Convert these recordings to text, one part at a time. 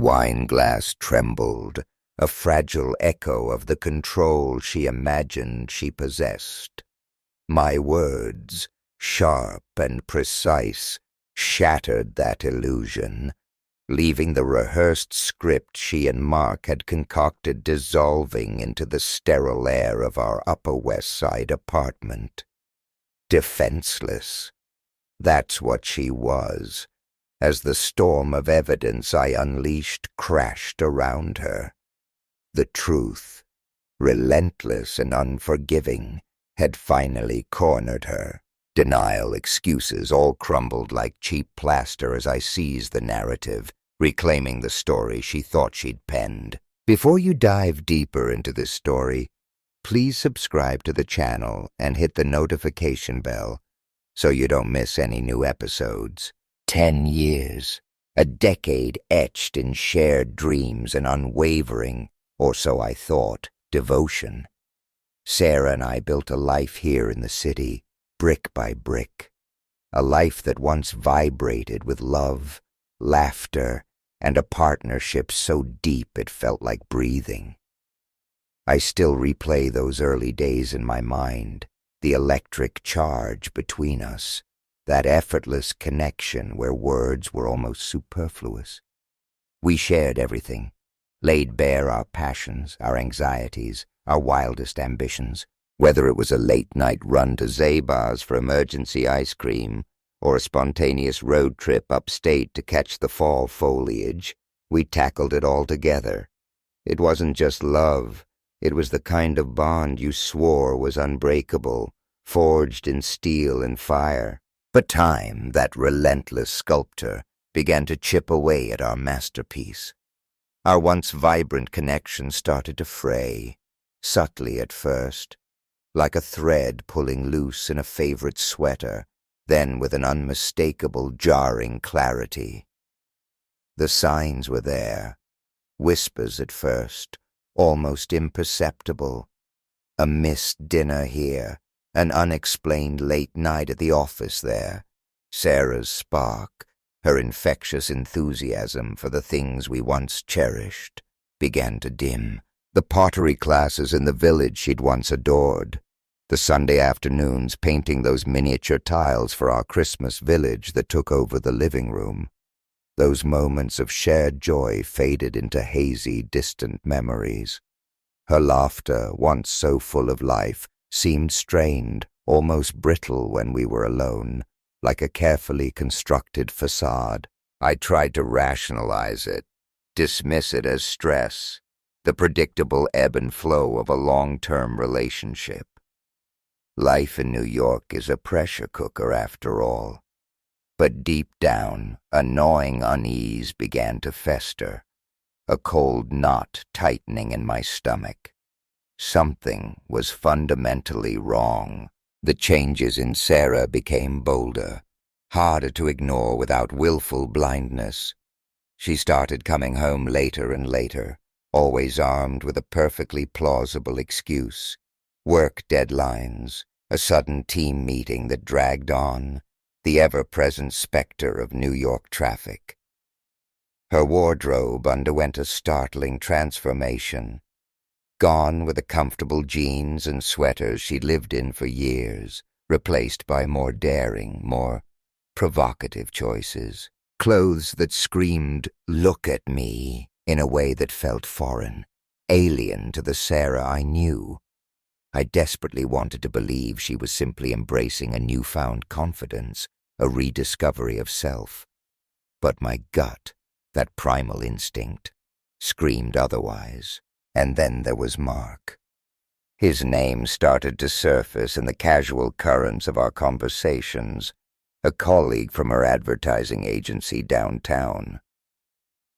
wine glass trembled, a fragile echo of the control she imagined she possessed. My words, sharp and precise, shattered that illusion, leaving the rehearsed script she and Mark had concocted dissolving into the sterile air of our Upper West Side apartment. Defenseless. That's what she was, as the storm of evidence I unleashed crashed around her. The truth, relentless and unforgiving, had finally cornered her. Denial, excuses, all crumbled like cheap plaster as I seized the narrative, reclaiming the story she thought she'd penned. Before you dive deeper into this story, please subscribe to the channel and hit the notification bell so you don't miss any new episodes. 10 years, a decade etched in shared dreams and unwavering, or so I thought, devotion. Sarah and I built a life here in the city, brick by brick, a life that once vibrated with love, laughter, and a partnership so deep it felt like breathing. I still replay those early days in my mind, the electric charge between us, that effortless connection where words were almost superfluous. We shared everything, laid bare our passions, our anxieties, our wildest ambitions, whether it was a late-night run to Zabar's for emergency ice cream or a spontaneous road trip upstate to catch the fall foliage. We tackled it all together. It wasn't just love. It was the kind of bond you swore was unbreakable, forged in steel and fire. But time, that relentless sculptor, began to chip away at our masterpiece. Our once vibrant connection started to fray, subtly at first, like a thread pulling loose in a favorite sweater, then with an unmistakable, jarring clarity. The signs were there, whispers at first, almost imperceptible. A missed dinner here, an unexplained late night at the office there. Sarah's spark, her infectious enthusiasm for the things we once cherished, began to dim. The pottery classes in the village she'd once adored, the Sunday afternoons painting those miniature tiles for our Christmas village that took over the living room. Those moments of shared joy faded into hazy, distant memories. Her laughter, once so full of life, seemed strained, almost brittle when we were alone, like a carefully constructed facade. I tried to rationalize it, dismiss it as stress, the predictable ebb and flow of a long-term relationship. Life in New York is a pressure cooker after all. But deep down, a gnawing unease began to fester, a cold knot tightening in my stomach. Something was fundamentally wrong. The changes in Sarah became bolder, harder to ignore without willful blindness. She started coming home later and later, always armed with a perfectly plausible excuse. Work deadlines, a sudden team meeting that dragged on, the ever-present specter of New York traffic. Her wardrobe underwent a startling transformation. Gone were the comfortable jeans and sweaters she'd lived in for years, replaced by more daring, more provocative choices. Clothes that screamed, "Look at me," in a way that felt foreign, alien to the Sarah I knew. I desperately wanted to believe she was simply embracing a newfound confidence, a rediscovery of self. But my gut, that primal instinct, screamed otherwise. And then there was Mark. His name started to surface in the casual currents of our conversations, a colleague from her advertising agency downtown.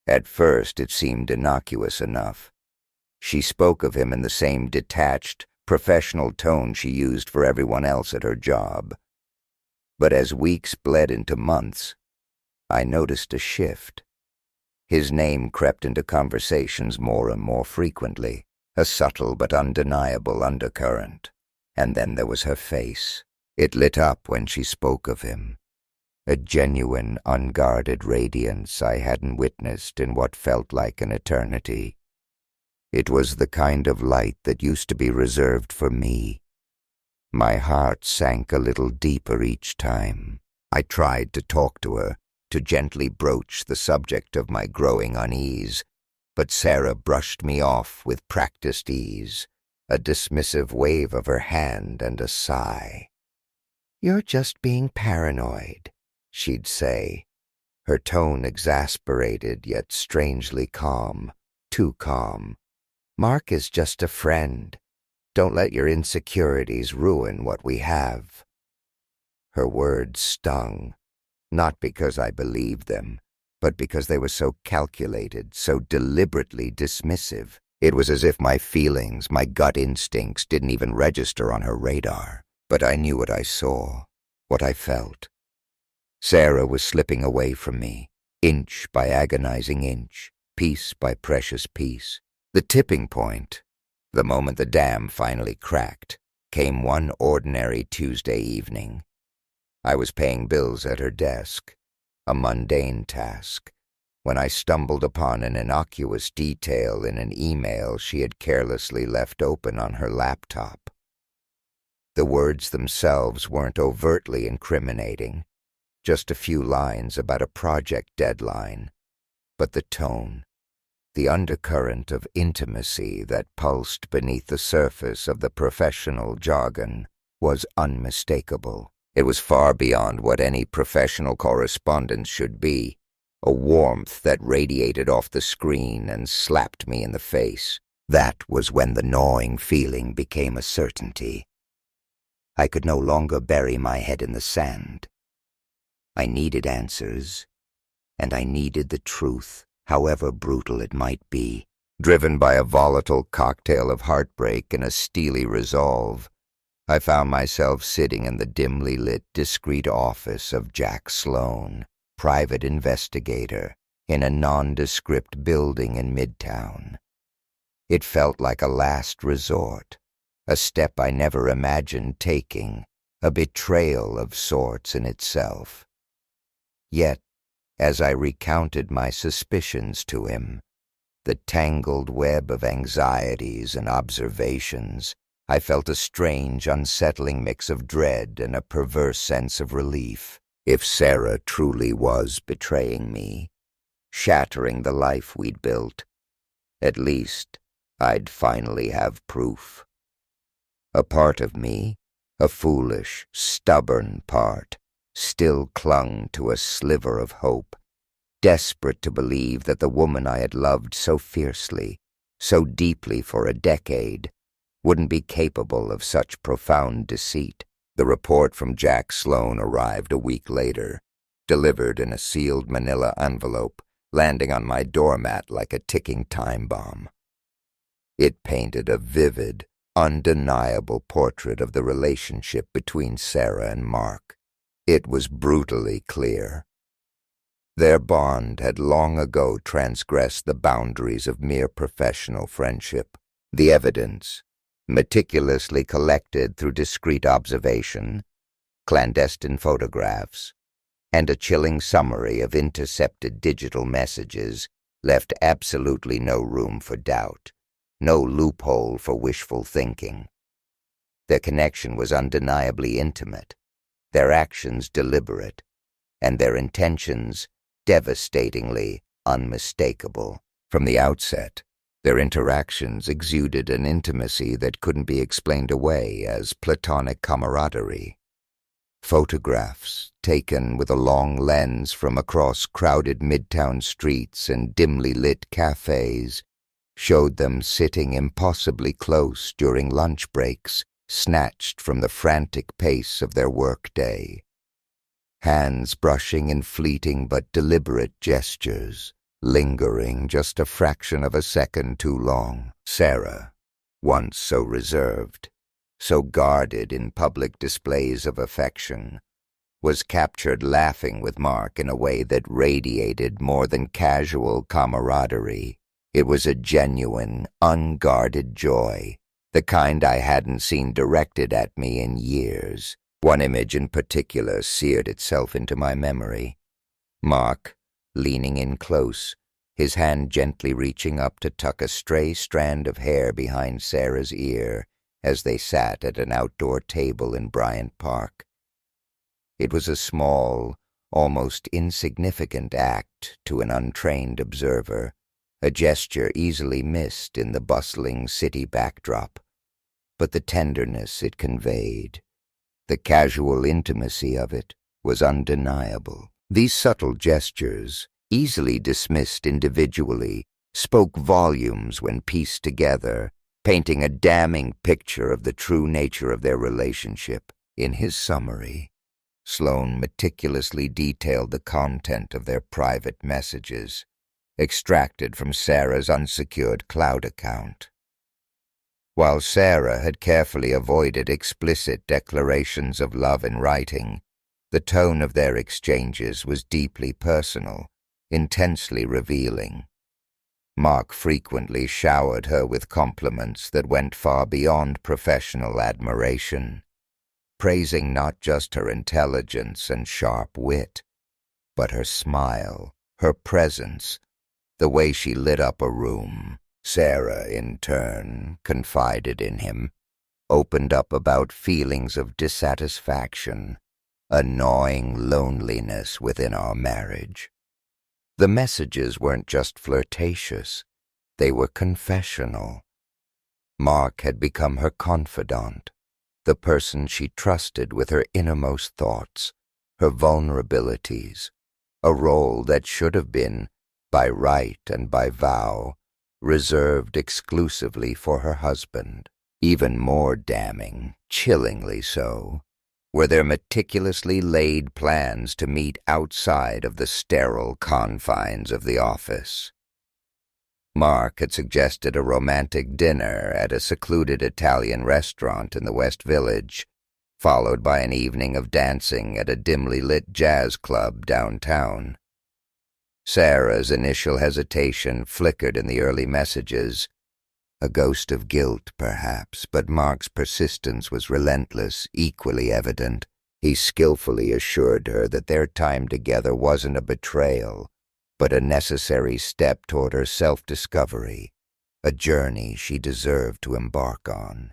At first it seemed innocuous enough. She spoke of him in the same detached, professional tone she used for everyone else at her job. But as weeks bled into months, I noticed a shift. His name crept into conversations more and more frequently, a subtle but undeniable undercurrent. And then there was her face. It lit up when she spoke of him. a genuine, unguarded radiance I hadn't witnessed in what felt like an eternity. It was the kind of light that used to be reserved for me. My heart sank a little deeper each time. I tried to talk to her, to gently broach the subject of my growing unease, but Sarah brushed me off with practiced ease, a dismissive wave of her hand and a sigh. "You're just being paranoid," she'd say, her tone exasperated yet strangely calm, too calm. "Mark is just a friend. Don't let your insecurities ruin what we have." Her words stung, not because I believed them, but because they were so calculated, so deliberately dismissive. It was as if my feelings, my gut instincts, didn't even register on her radar. But I knew what I saw, what I felt. Sarah was slipping away from me, inch by agonizing inch, piece by precious piece. The tipping point, the moment the dam finally cracked, came one ordinary Tuesday evening. I was paying bills at her desk, a mundane task, when I stumbled upon an innocuous detail in an email she had carelessly left open on her laptop. The words themselves weren't overtly incriminating, just a few lines about a project deadline, but the tone, the undercurrent of intimacy that pulsed beneath the surface of the professional jargon, was unmistakable. It was far beyond what any professional correspondence should be, a warmth that radiated off the screen and slapped me in the face. That was when the gnawing feeling became a certainty. I could no longer bury my head in the sand. I needed answers, and I needed the truth, however brutal it might be. Driven by a volatile cocktail of heartbreak and a steely resolve, I found myself sitting in the dimly lit, discreet office of Jack Sloan, private investigator, in a nondescript building in Midtown. It felt like a last resort, a step I never imagined taking, a betrayal of sorts in itself. Yet, as I recounted my suspicions to him, the tangled web of anxieties and observations, I felt a strange, unsettling mix of dread and a perverse sense of relief. If Sarah truly was betraying me, shattering the life we'd built, at least I'd finally have proof. A part of me, a foolish, stubborn part, still clung to a sliver of hope, desperate to believe that the woman I had loved so fiercely, so deeply for a decade, wouldn't be capable of such profound deceit. The report from Jack Sloan arrived a week later, delivered in a sealed manila envelope, landing on my doormat like a ticking time bomb. It painted a vivid, undeniable portrait of the relationship between Sarah and Mark. It was brutally clear. Their bond had long ago transgressed the boundaries of mere professional friendship. The evidence, meticulously collected through discreet observation, clandestine photographs, and a chilling summary of intercepted digital messages, left absolutely no room for doubt, no loophole for wishful thinking. Their connection was undeniably intimate, their actions deliberate, and their intentions devastatingly unmistakable. From the outset, their interactions exuded an intimacy that couldn't be explained away as platonic camaraderie. Photographs, taken with a long lens from across crowded midtown streets and dimly lit cafes, showed them sitting impossibly close during lunch breaks, snatched from the frantic pace of their workday. Hands brushing in fleeting but deliberate gestures, lingering just a fraction of a second too long. Sarah, once so reserved, so guarded in public displays of affection, was captured laughing with Mark in a way that radiated more than casual camaraderie. It was a genuine, unguarded joy, the kind I hadn't seen directed at me in years, One image in particular seared itself into my memory. Mark, leaning in close, his hand gently reaching up to tuck a stray strand of hair behind Sarah's ear as they sat at an outdoor table in Bryant Park. It was a small, almost insignificant act to an untrained observer, a gesture easily missed in the bustling city backdrop, but the tenderness it conveyed, the casual intimacy of it, was undeniable. These subtle gestures, easily dismissed individually, spoke volumes when pieced together, painting a damning picture of the true nature of their relationship. In his summary, Sloane meticulously detailed the content of their private messages, extracted from Sarah's unsecured cloud account. While Sarah had carefully avoided explicit declarations of love in writing, the tone of their exchanges was deeply personal, intensely revealing. Mark frequently showered her with compliments that went far beyond professional admiration, praising not just her intelligence and sharp wit, but her smile, her presence, the way she lit up a room. Sarah, in turn, confided in him, opened up about feelings of dissatisfaction, a gnawing loneliness within our marriage. The messages weren't just flirtatious, they were confessional. Mark had become her confidant, the person she trusted with her innermost thoughts, her vulnerabilities, a role that should have been, by right and by vow, reserved exclusively for her husband. Even more damning, chillingly so, were their meticulously laid plans to meet outside of the sterile confines of the office. Mark had suggested a romantic dinner at a secluded Italian restaurant in the West Village, followed by an evening of dancing at a dimly lit jazz club downtown. Sarah's initial hesitation flickered in the early messages, a ghost of guilt, perhaps, but Mark's persistence was relentless, equally evident. He skillfully assured her that their time together wasn't a betrayal, but a necessary step toward her self-discovery, a journey she deserved to embark on.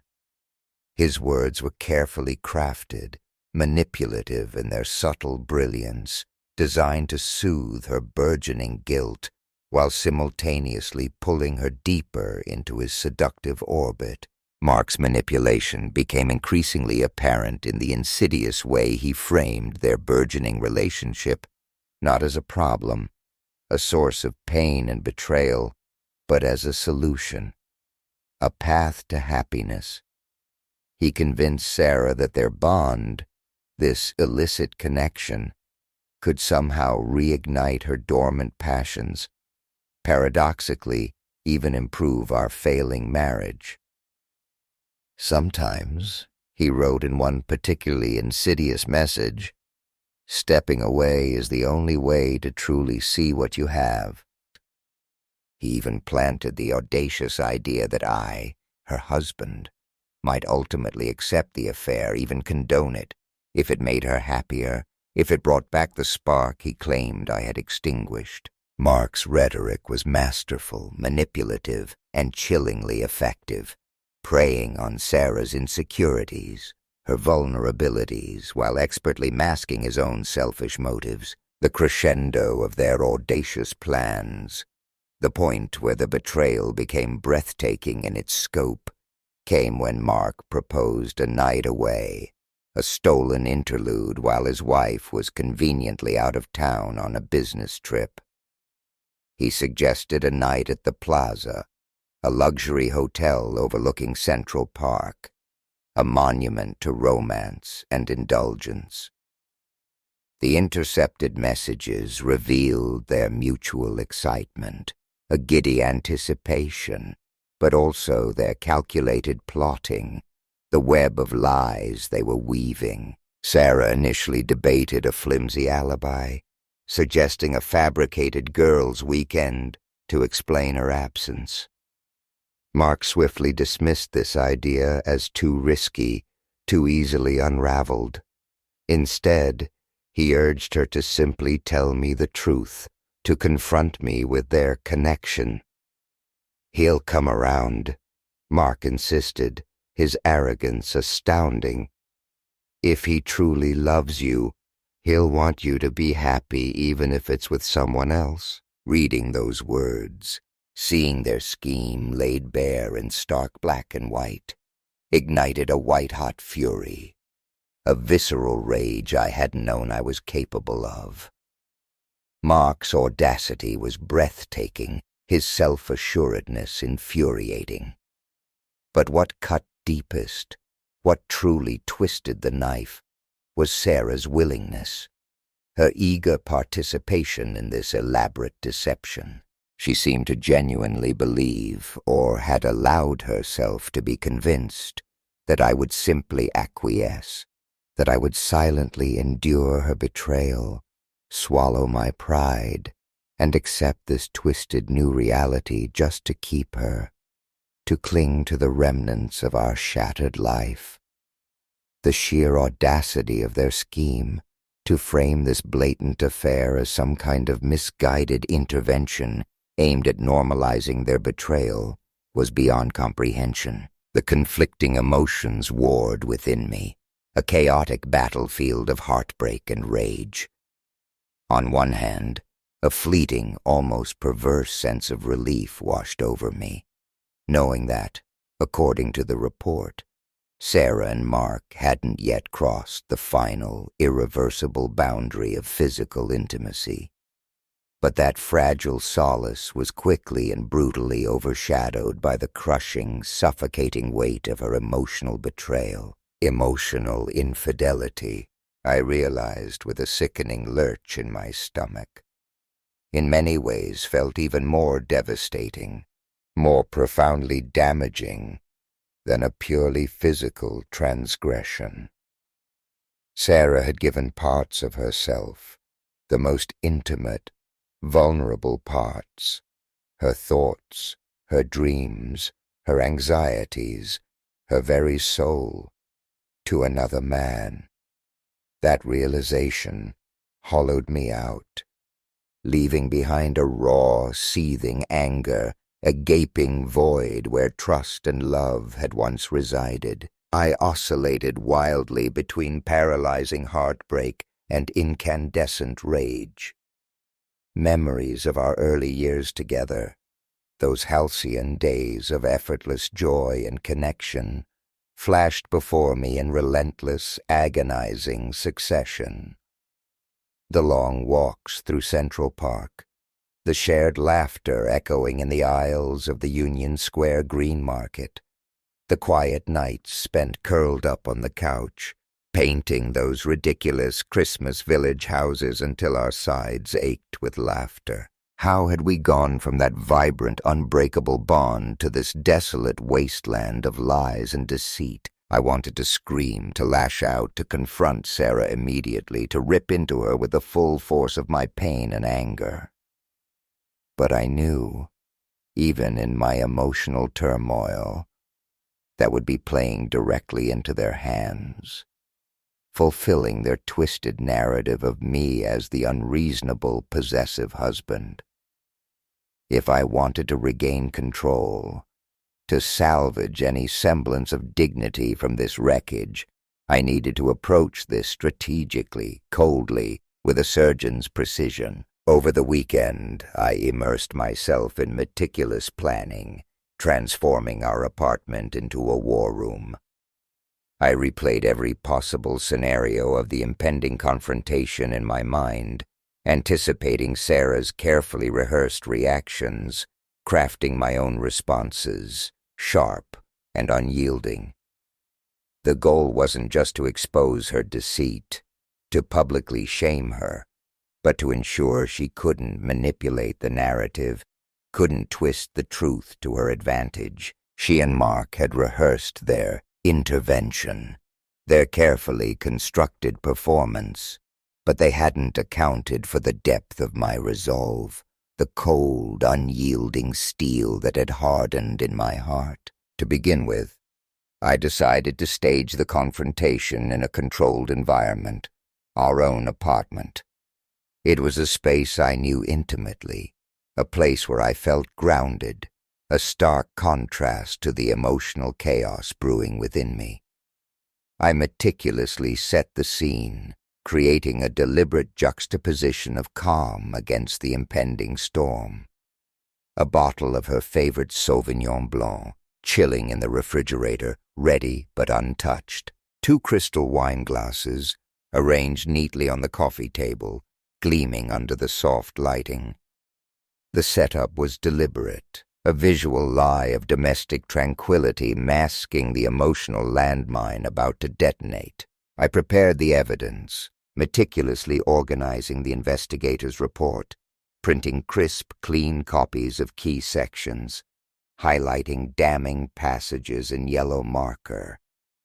His words were carefully crafted, manipulative in their subtle brilliance, designed to soothe her burgeoning guilt, while simultaneously pulling her deeper into his seductive orbit. Mark's manipulation became increasingly apparent in the insidious way he framed their burgeoning relationship, not as a problem, a source of pain and betrayal, but as a solution, a path to happiness. He convinced Sarah that their bond, this illicit connection, could somehow reignite her dormant passions, paradoxically even improve our failing marriage. Sometimes, he wrote in one particularly insidious message, stepping away is the only way to truly see what you have. He even planted the audacious idea that I, her husband, might ultimately accept the affair, even condone it, if it made her happier, if it brought back the spark he claimed I had extinguished. Mark's rhetoric was masterful, manipulative, and chillingly effective, preying on Sarah's insecurities, her vulnerabilities, while expertly masking his own selfish motives. The crescendo of their audacious plans, the point where the betrayal became breathtaking in its scope, came when Mark proposed a night away, a stolen interlude while his wife was conveniently out of town on a business trip. He suggested a night at the Plaza, a luxury hotel overlooking Central Park, a monument to romance and indulgence. The intercepted messages revealed their mutual excitement, a giddy anticipation, but also their calculated plotting, the web of lies they were weaving. Sarah initially debated a flimsy alibi, suggesting a fabricated girls' weekend to explain her absence. Mark swiftly dismissed this idea as too risky, too easily unraveled. Instead, he urged her to simply tell me the truth, to confront me with their connection. "He'll come around," Mark insisted, his arrogance astounding. "If he truly loves you, he'll want you to be happy even if it's with someone else." Reading those words, seeing their scheme laid bare in stark black and white, ignited a white-hot fury, a visceral rage I hadn't known I was capable of. Mark's audacity was breathtaking, his self-assuredness infuriating. But what cut deepest, what truly twisted the knife, was Sarah's willingness, her eager participation in this elaborate deception. She seemed to genuinely believe, or had allowed herself to be convinced, that I would simply acquiesce, that I would silently endure her betrayal, swallow my pride, and accept this twisted new reality just to keep her, to cling to the remnants of our shattered life. The sheer audacity of their scheme, to frame this blatant affair as some kind of misguided intervention aimed at normalizing their betrayal, was beyond comprehension. The conflicting emotions warred within me, a chaotic battlefield of heartbreak and rage. On one hand, a fleeting, almost perverse sense of relief washed over me, knowing that, according to the report, Sarah and Mark hadn't yet crossed the final, irreversible boundary of physical intimacy. But that fragile solace was quickly and brutally overshadowed by the crushing, suffocating weight of her emotional betrayal, emotional infidelity, I realized with a sickening lurch in my stomach. In many ways felt even more devastating, more profoundly damaging than a purely physical transgression. Sarah had given parts of herself, the most intimate, vulnerable parts, her thoughts, her dreams, her anxieties, her very soul, to another man. That realization hollowed me out, leaving behind a raw, seething anger, a gaping void where trust and love had once resided. I oscillated wildly between paralyzing heartbreak and incandescent rage. Memories of our early years together, those halcyon days of effortless joy and connection, flashed before me in relentless, agonizing succession. The long walks through Central Park, the shared laughter echoing in the aisles of the Union Square Green Market, the quiet nights spent curled up on the couch, painting those ridiculous Christmas village houses until our sides ached with laughter. How had we gone from that vibrant, unbreakable bond to this desolate wasteland of lies and deceit? I wanted to scream, to lash out, to confront Sarah immediately, to rip into her with the full force of my pain and anger. But I knew, even in my emotional turmoil, that would be playing directly into their hands, fulfilling their twisted narrative of me as the unreasonable, possessive husband. If I wanted to regain control, to salvage any semblance of dignity from this wreckage, I needed to approach this strategically, coldly, with a surgeon's precision. Over the weekend, I immersed myself in meticulous planning, transforming our apartment into a war room. I replayed every possible scenario of the impending confrontation in my mind, anticipating Sarah's carefully rehearsed reactions, crafting my own responses, sharp and unyielding. The goal wasn't just to expose her deceit, to publicly shame her, but to ensure she couldn't manipulate the narrative, couldn't twist the truth to her advantage. She and Mark had rehearsed their intervention, their carefully constructed performance, but they hadn't accounted for the depth of my resolve, the cold, unyielding steel that had hardened in my heart. To begin with, I decided to stage the confrontation in a controlled environment, our own apartment. It was a space I knew intimately, a place where I felt grounded, a stark contrast to the emotional chaos brewing within me. I meticulously set the scene, creating a deliberate juxtaposition of calm against the impending storm. A bottle of her favorite Sauvignon Blanc, chilling in the refrigerator, ready but untouched. 2 crystal wine glasses, arranged neatly on the coffee table, gleaming under the soft lighting. The setup was deliberate, a visual lie of domestic tranquility masking the emotional landmine about to detonate. I prepared the evidence, meticulously organizing the investigator's report, printing crisp, clean copies of key sections, highlighting damning passages in yellow marker,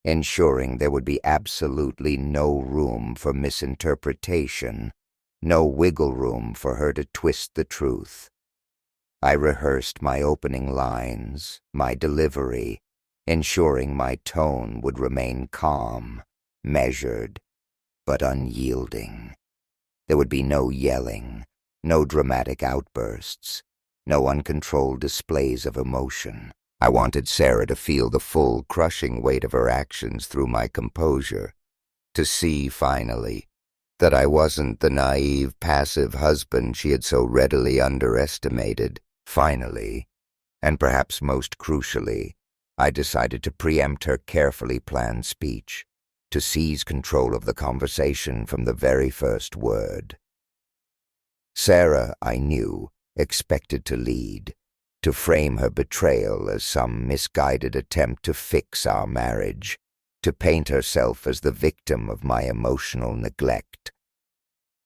ensuring there would be absolutely no room for misinterpretation, no wiggle room for her to twist the truth. I rehearsed my opening lines, my delivery, ensuring my tone would remain calm, measured, but unyielding. There would be no yelling, no dramatic outbursts, no uncontrolled displays of emotion. I wanted Sarah to feel the full, crushing weight of her actions through my composure, to see, finally, that I wasn't the naive, passive husband she had so readily underestimated. Finally, and perhaps most crucially, I decided to preempt her carefully planned speech, to seize control of the conversation from the very first word. Sarah, I knew, expected to lead, to frame her betrayal as some misguided attempt to fix our marriage, to paint herself as the victim of my emotional neglect.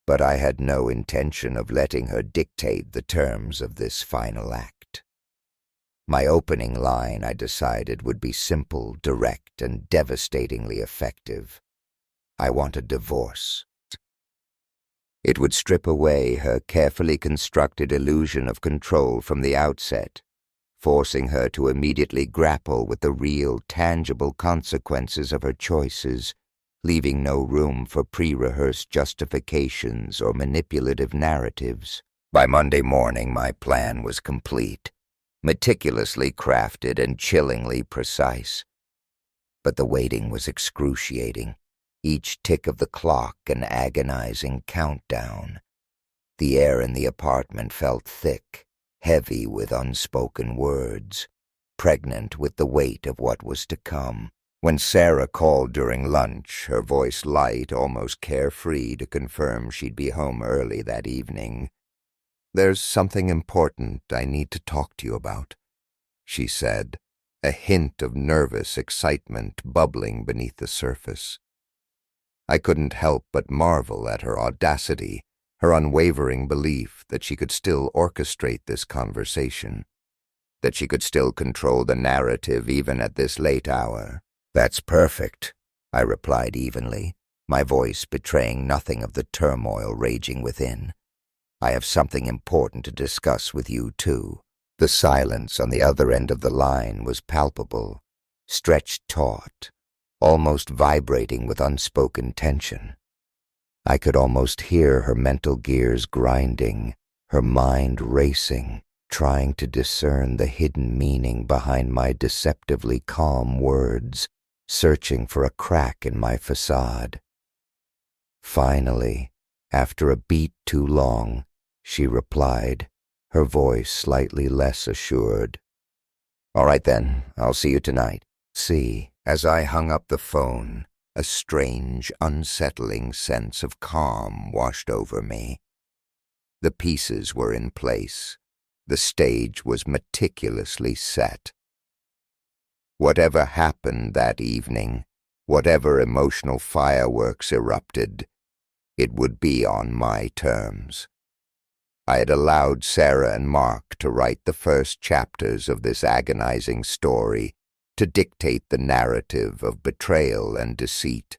But I had no intention of letting her dictate the terms of this final act. My opening line, I decided, would be simple, direct, and devastatingly effective. I want a divorce. It would strip away her carefully constructed illusion of control from the outset, forcing her to immediately grapple with the real, tangible consequences of her choices, leaving no room for pre-rehearsed justifications or manipulative narratives. By Monday morning, my plan was complete, meticulously crafted and chillingly precise. But the waiting was excruciating, each tick of the clock an agonizing countdown. The air in the apartment felt thick, heavy with unspoken words, pregnant with the weight of what was to come. When Sarah called during lunch, her voice light, almost carefree, to confirm she'd be home early that evening, "There's something important I need to talk to you about," she said, a hint of nervous excitement bubbling beneath the surface. I couldn't help but marvel at her audacity, her unwavering belief that she could still orchestrate this conversation, that she could still control the narrative even at this late hour. "That's perfect," I replied evenly, my voice betraying nothing of the turmoil raging within. "I have something important to discuss with you, too." The silence on the other end of the line was palpable, stretched taut, almost vibrating with unspoken tension. I could almost hear her mental gears grinding, her mind racing, trying to discern the hidden meaning behind my deceptively calm words, searching for a crack in my facade. Finally, after a beat too long, she replied, her voice slightly less assured. "All right then, I'll see you tonight." As I hung up the phone, a strange, unsettling sense of calm washed over me. The pieces were in place. The stage was meticulously set. Whatever happened that evening, whatever emotional fireworks erupted, it would be on my terms. I had allowed Sarah and Mark to write the first chapters of this agonizing story, to dictate the narrative of betrayal and deceit.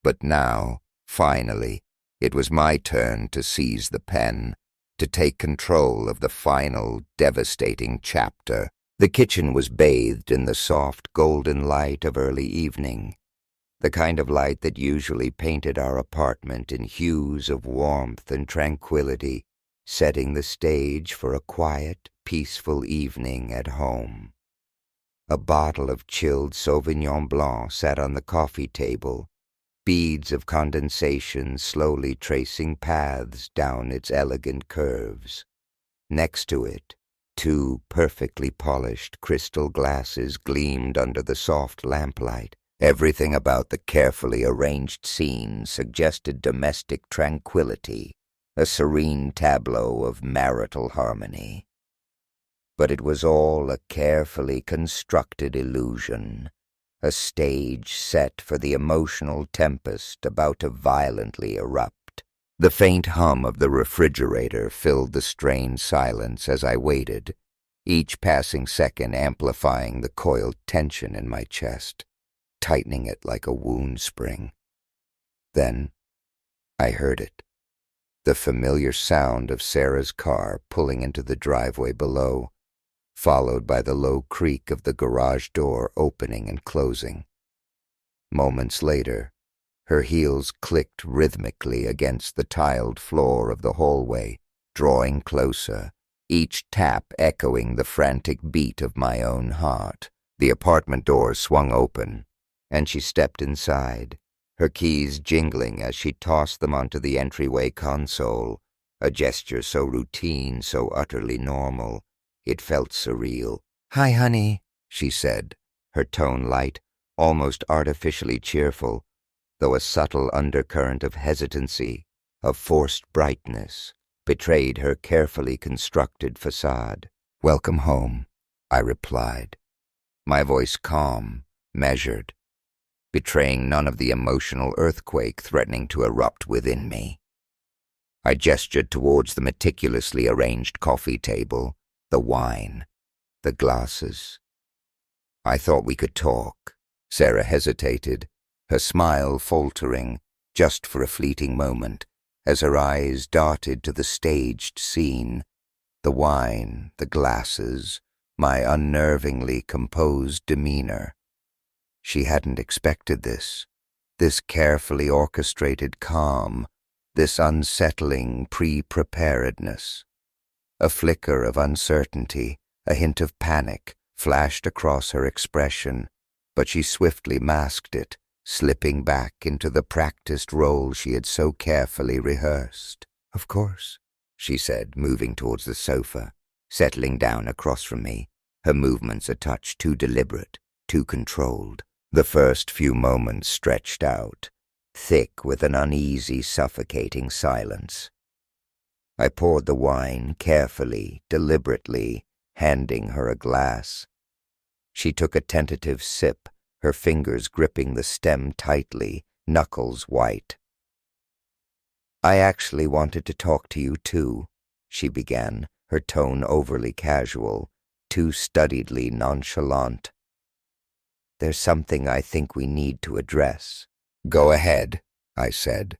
But now, finally, it was my turn to seize the pen, to take control of the final, devastating chapter. The kitchen was bathed in the soft golden light of early evening. the kind of light that usually painted our apartment in hues of warmth and tranquility, setting the stage for a quiet, peaceful evening at home. A bottle of chilled Sauvignon Blanc sat on the coffee table, beads of condensation slowly tracing paths down its elegant curves. Next to it, two perfectly polished crystal glasses gleamed under the soft lamplight. Everything about the carefully arranged scene suggested domestic tranquility, a serene tableau of marital harmony. But it was all a carefully constructed illusion, a stage set for the emotional tempest about to violently erupt. The faint hum of the refrigerator filled the strained silence as I waited, each passing second amplifying the coiled tension in my chest, tightening it like a wound spring. Then I heard it, the familiar sound of Sarah's car pulling into the driveway below, followed by the low creak of the garage door opening and closing. Moments later, her heels clicked rhythmically against the tiled floor of the hallway, drawing closer, each tap echoing the frantic beat of my own heart. The apartment door swung open, and she stepped inside, her keys jingling as she tossed them onto the entryway console, a gesture so routine, so utterly normal, it felt surreal. "Hi, honey," she said, her tone light, almost artificially cheerful, though a subtle undercurrent of hesitancy, of forced brightness, betrayed her carefully constructed facade. "Welcome home," I replied, my voice calm, measured, betraying none of the emotional earthquake threatening to erupt within me. I gestured towards the meticulously arranged coffee table, the wine, the glasses. "I thought we could talk." Sarah hesitated, her smile faltering, just for a fleeting moment, as her eyes darted to the staged scene, the wine, the glasses, my unnervingly composed demeanor. She hadn't expected this carefully orchestrated calm, this unsettling pre-preparedness. A flicker of uncertainty, a hint of panic, flashed across her expression, but she swiftly masked it, slipping back into the practiced role she had so carefully rehearsed. "Of course," she said, moving towards the sofa, settling down across from me, her movements a touch too deliberate, too controlled. The first few moments stretched out, thick with an uneasy, suffocating silence. I poured the wine carefully, deliberately, handing her a glass. She took a tentative sip, her fingers gripping the stem tightly, knuckles white. "I actually wanted to talk to you too," she began, her tone overly casual, too studiedly nonchalant. "There's something I think we need to address." "Go ahead," I said,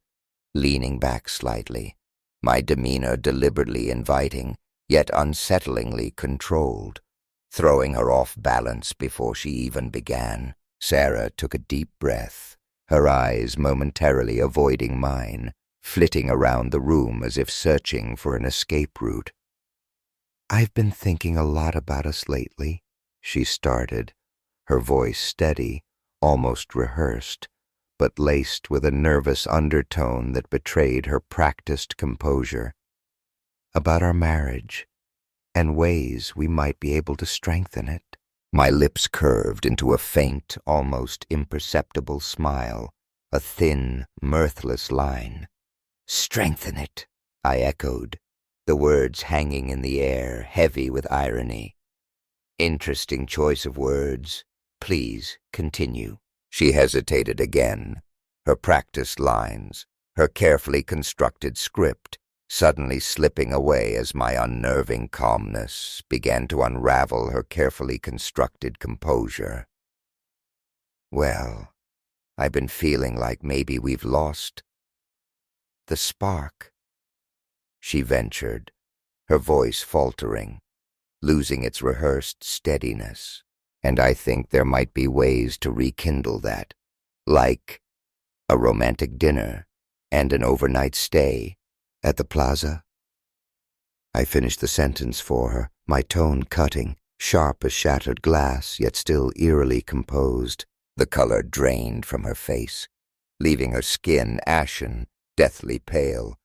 leaning back slightly, my demeanor deliberately inviting, yet unsettlingly controlled, throwing her off balance before she even began. Sarah took a deep breath, her eyes momentarily avoiding mine, flitting around the room as if searching for an escape route. "I've been thinking a lot about us lately," she started, her voice steady, almost rehearsed, but laced with a nervous undertone that betrayed her practiced composure. "About our marriage, and ways we might be able to strengthen it." My lips curved into a faint, almost imperceptible smile, a thin, mirthless line. "Strengthen it," I echoed, the words hanging in the air, heavy with irony. "Interesting choice of words. Please continue." She hesitated again, her practiced lines, her carefully constructed script, suddenly slipping away as my unnerving calmness began to unravel her carefully constructed composure. "Well, I've been feeling like maybe we've lost the spark," she ventured, her voice faltering, losing its rehearsed steadiness. "And I think there might be ways to rekindle that. Like a romantic dinner and an overnight stay at the plaza. I finished the sentence for her, my tone cutting, sharp as shattered glass, yet still eerily composed. The color drained from her face, leaving her skin ashen, deathly pale.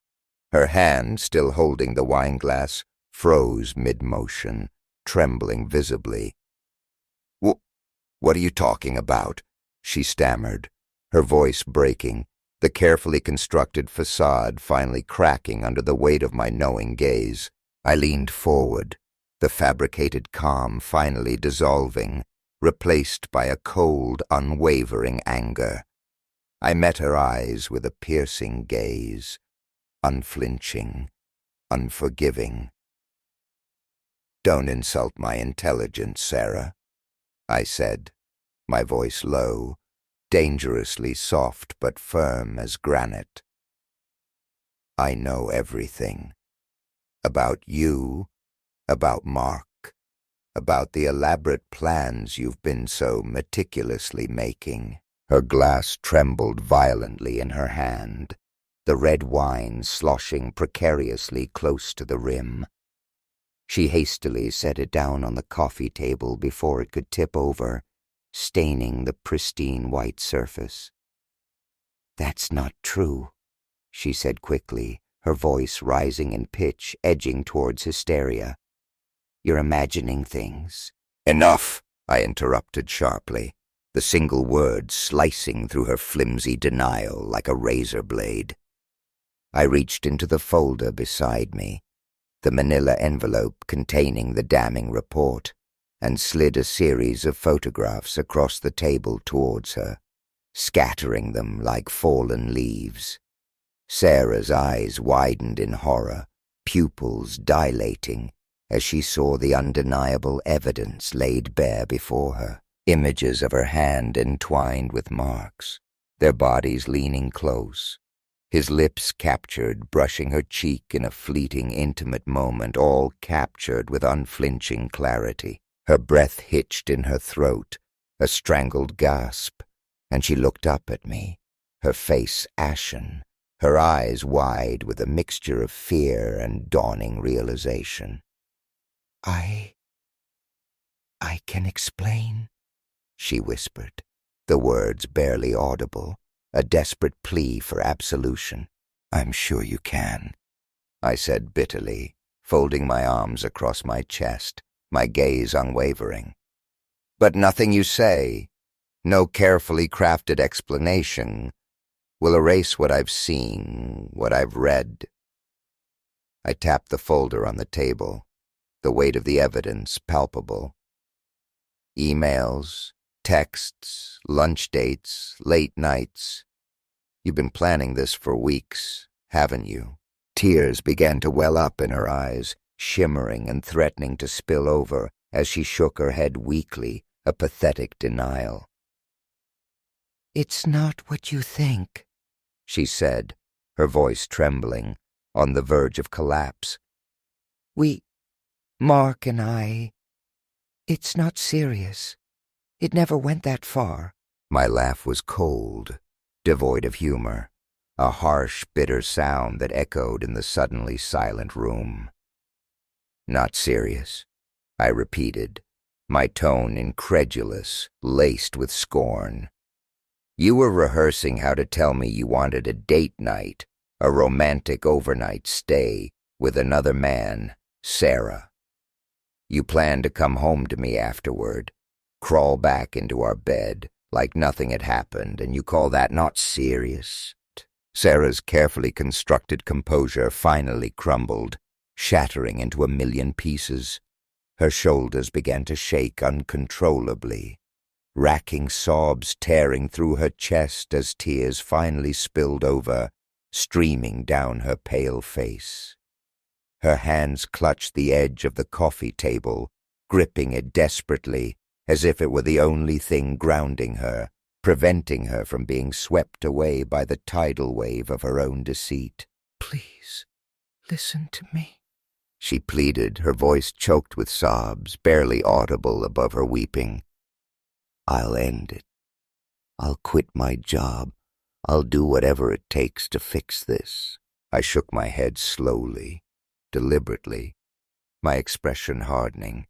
Her hand, still holding the wineglass, froze mid-motion, trembling visibly. What are you talking about?" she stammered, her voice breaking, the carefully constructed facade finally cracking under the weight of my knowing gaze. I leaned forward, the fabricated calm finally dissolving, replaced by a cold, unwavering anger. I met her eyes with a piercing gaze, unflinching, unforgiving. "Don't insult my intelligence, Sarah," I said, my voice low, dangerously soft but firm as granite. "I know everything. About you, about Mark, about the elaborate plans you've been so meticulously making." Her glass trembled violently in her hand, the red wine sloshing precariously close to the rim. She hastily set it down on the coffee table before it could tip over, staining the pristine white surface. "That's not true," she said quickly, her voice rising in pitch, edging towards hysteria. "You're imagining things." "Enough," I interrupted sharply, the single word slicing through her flimsy denial like a razor blade. I reached into the folder beside me, the manila envelope containing the damning report, and slid a series of photographs across the table towards her, scattering them like fallen leaves. Sarah's eyes widened in horror, pupils dilating, as she saw the undeniable evidence laid bare before her. Images of her hand entwined with Mark's, their bodies leaning close, his lips captured, brushing her cheek in a fleeting, intimate moment, all captured with unflinching clarity. Her breath hitched in her throat, a strangled gasp, and she looked up at me, her face ashen, her eyes wide with a mixture of fear and dawning realization. I can explain," she whispered, the words barely audible, a desperate plea for absolution. "I'm sure you can," I said bitterly, folding my arms across my chest, my gaze unwavering. "But nothing you say, no carefully crafted explanation, will erase what I've seen, what I've read." I tapped the folder on the table, the weight of the evidence palpable. Emails, texts, lunch dates, late nights. "You've been planning this for weeks, haven't you?" Tears began to well up in her eyes, shimmering and threatening to spill over as she shook her head weakly, a pathetic denial. "It's not what you think," she said, her voice trembling, on the verge of collapse. Mark and I, it's not serious. It never went that far." My laugh was cold, devoid of humor, a harsh, bitter sound that echoed in the suddenly silent room. "Not serious," I repeated, my tone incredulous, laced with scorn. "You were rehearsing how to tell me you wanted a date night, a romantic overnight stay with another man, Sarah. You planned to come home to me afterward, crawl back into our bed like nothing had happened, and you call that not serious?" Sarah's carefully constructed composure finally crumbled, shattering into a million pieces. Her shoulders began to shake uncontrollably, racking sobs tearing through her chest as tears finally spilled over, streaming down her pale face. Her hands clutched the edge of the coffee table, gripping it desperately, as if it were the only thing grounding her, preventing her from being swept away by the tidal wave of her own deceit. "Please, listen to me," she pleaded, her voice choked with sobs, barely audible above her weeping. "I'll end it. I'll quit my job. I'll do whatever it takes to fix this. I shook my head slowly, deliberately, my expression hardening,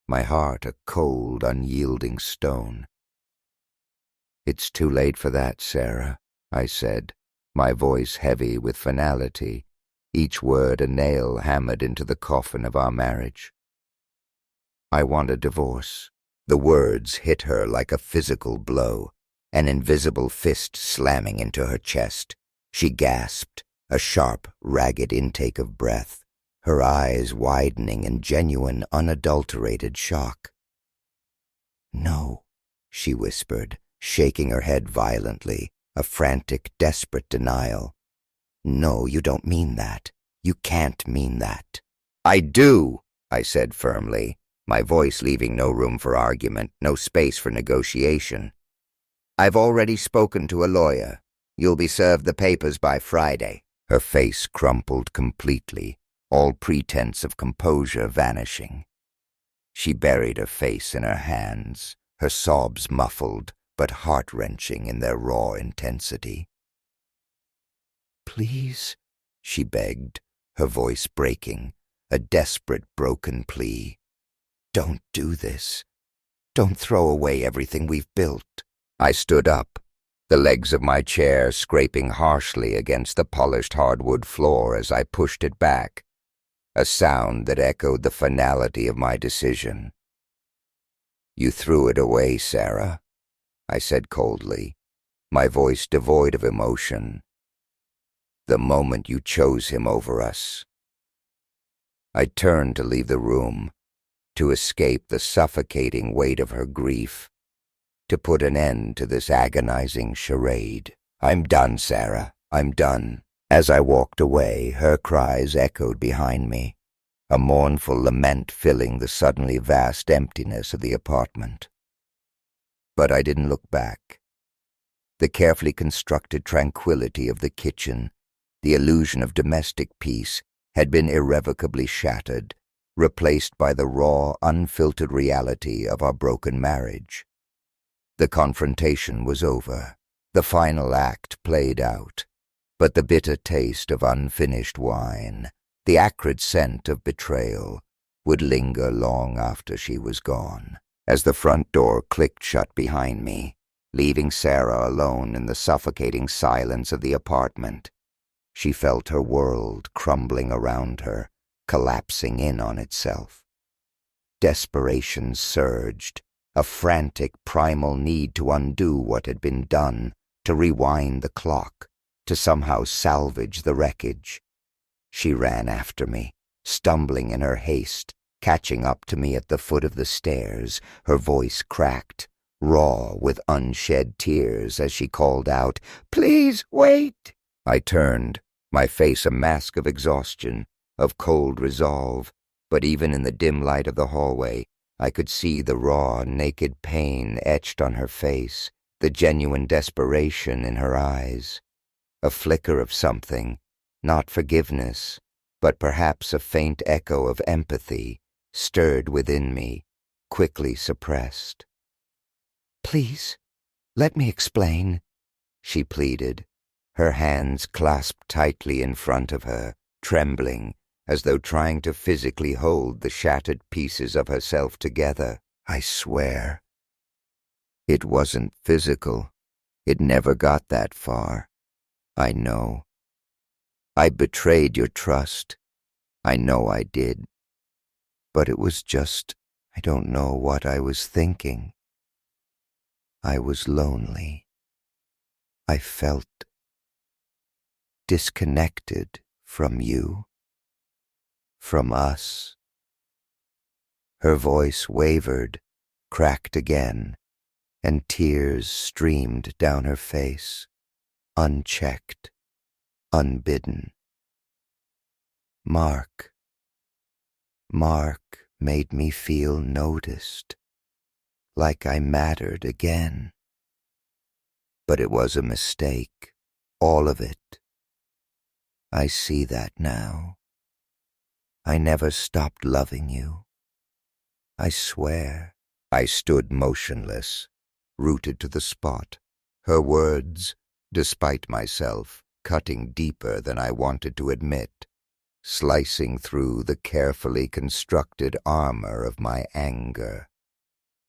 my heart a cold, unyielding stone. It's too late for that, Sarah, I said, my voice heavy with finality, each word a nail hammered into the coffin of our marriage. I want a divorce. The words hit her like a physical blow, an invisible fist slamming into her chest. She gasped, a sharp, ragged intake of breath, her eyes widening in genuine, unadulterated shock. No, she whispered, shaking her head violently, a frantic, desperate denial. No, you don't mean that. You can't mean that. I do, I said firmly, my voice leaving no room for argument, no space for negotiation. I've already spoken to a lawyer. You'll be served the papers by Friday. Her face crumpled completely, all pretense of composure vanishing. She buried her face in her hands, her sobs muffled but heart-wrenching in their raw intensity. Please, she begged, her voice breaking, a desperate, broken plea. Don't do this. Don't throw away everything we've built. I stood up, the legs of my chair scraping harshly against the polished hardwood floor as I pushed it back, a sound that echoed the finality of my decision. You threw it away, Sarah, I said coldly, my voice devoid of emotion. The moment you chose him over us. I turned to leave the room, to escape the suffocating weight of her grief, to put an end to this agonizing charade. I'm done, Sarah, I'm done. As I walked away, her cries echoed behind me, a mournful lament filling the suddenly vast emptiness of the apartment. But I didn't look back. The carefully constructed tranquility of the kitchen, the illusion of domestic peace, had been irrevocably shattered, replaced by the raw, unfiltered reality of our broken marriage. The confrontation was over, the final act played out, but the bitter taste of unfinished wine, the acrid scent of betrayal, would linger long after she was gone. As the front door clicked shut behind me, leaving Sarah alone in the suffocating silence of the apartment, she felt her world crumbling around her, collapsing in on itself. Desperation surged, a frantic primal need to undo what had been done, to rewind the clock, to somehow salvage the wreckage. She ran after me, stumbling in her haste, catching up to me at the foot of the stairs, her voice cracked, raw with unshed tears as she called out, "Please wait!" I turned, my face a mask of exhaustion, of cold resolve, but even in the dim light of the hallway, I could see the raw, naked pain etched on her face, the genuine desperation in her eyes. A flicker of something, not forgiveness, but perhaps a faint echo of empathy, stirred within me, quickly suppressed. "Please, let me explain," she pleaded, her hands clasped tightly in front of her, trembling, as though trying to physically hold the shattered pieces of herself together. I swear. It wasn't physical. It never got that far. I know. I betrayed your trust. I know I did. But it was just, I don't know what I was thinking. I was lonely. I felt disconnected from you, from us. Her voice wavered, cracked again, and tears streamed down her face, unchecked, unbidden. Mark made me feel noticed, like I mattered again. But it was a mistake, all of it. I see that now. I never stopped loving you. I swear. I stood motionless, rooted to the spot, Her words, despite myself, cutting deeper than I wanted to admit, slicing through the carefully constructed armor of my anger.